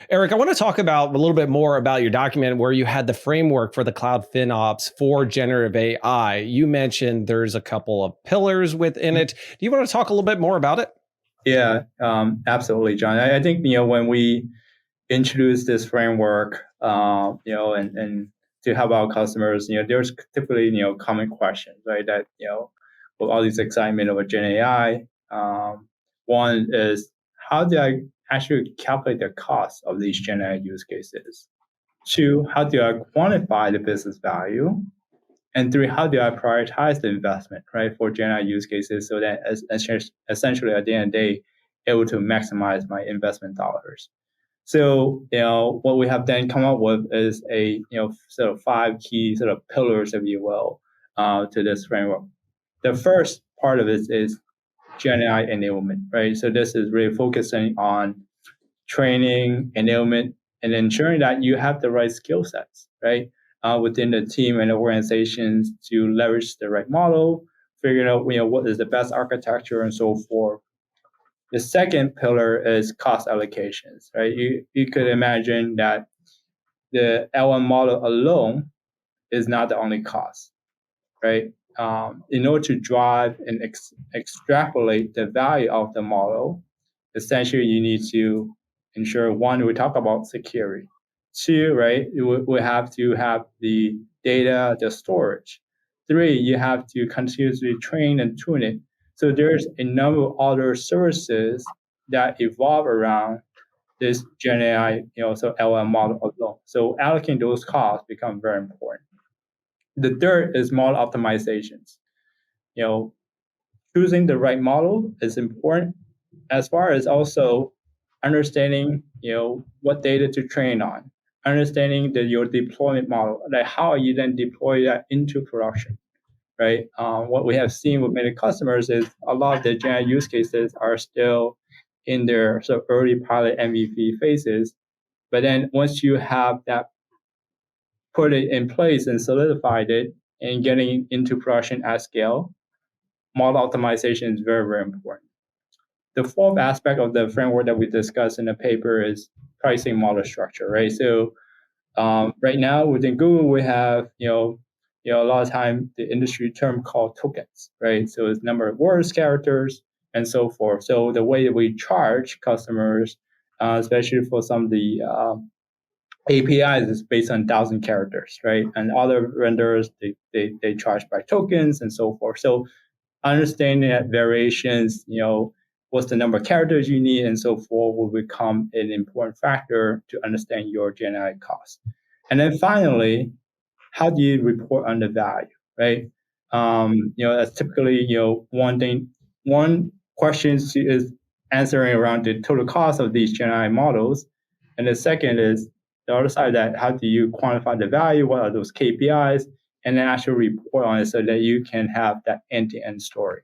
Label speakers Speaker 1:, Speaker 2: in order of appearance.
Speaker 1: Eric, I want to talk about a little bit more about your document where you had the framework for the Cloud FinOps for generative AI. You mentioned there's a couple of pillars within it. Do you want to talk a little bit more about it?
Speaker 2: Yeah, absolutely, John. I think, when we introduce this framework, and to help our customers, there's typically, common questions, right? That, with all this excitement over Gen AI, one is, how do I actually calculate the cost of these Gen AI use cases? Two, how do I quantify the business value? And three, how do I prioritize the investment, right, for Gen AI use cases so that essentially at the end of the day, able to maximize my investment dollars? So, what we have then come up with is a, sort of 5 key sort of pillars, if you will, to this framework. The first part of it is Gen AI enablement, right? So this is really focusing on training, enablement, and ensuring that you have the right skill sets, right, within the team and organizations to leverage the right model, figure out, what is the best architecture and so forth. The second pillar is cost allocations, right? You could imagine that the L1 model alone is not the only cost, right? In order to drive and extrapolate the value of the model, essentially you need to ensure, one, we talk about security. Two, right, we have to have the data, the storage. Three, you have to continuously train and tune it. So there's a number of other services that evolve around this Gen AI, so LLM model alone. So allocating those costs become very important. The third is model optimizations. Choosing the right model is important, as far as also understanding, what data to train on, understanding your deployment model, like how you then deploy that into production, right? What we have seen with many customers is a lot of the Gen AI use cases are still in their sort of early pilot MVP phases. But then once you have that, put it in place and solidified it and getting into production at scale, model optimization is very, very important. The fourth aspect of the framework that we discussed in the paper is pricing model structure, right? So right now within Google, we have, a lot of time the industry term called tokens, right? So it's number of words, characters, and so forth. So the way that we charge customers, especially for some of the APIs, is based on 1,000 characters, right? And other vendors, they charge by tokens and so forth. So understanding that variations, what's the number of characters you need and so forth will become an important factor to understand your Gen AI cost. And then finally, how do you report on the value, right? That's typically, one question is answering around the total cost of these Gen AI models. And the second is the other side of that, how do you quantify the value? What are those KPIs? And then actually report on it so that you can have that end-to-end story.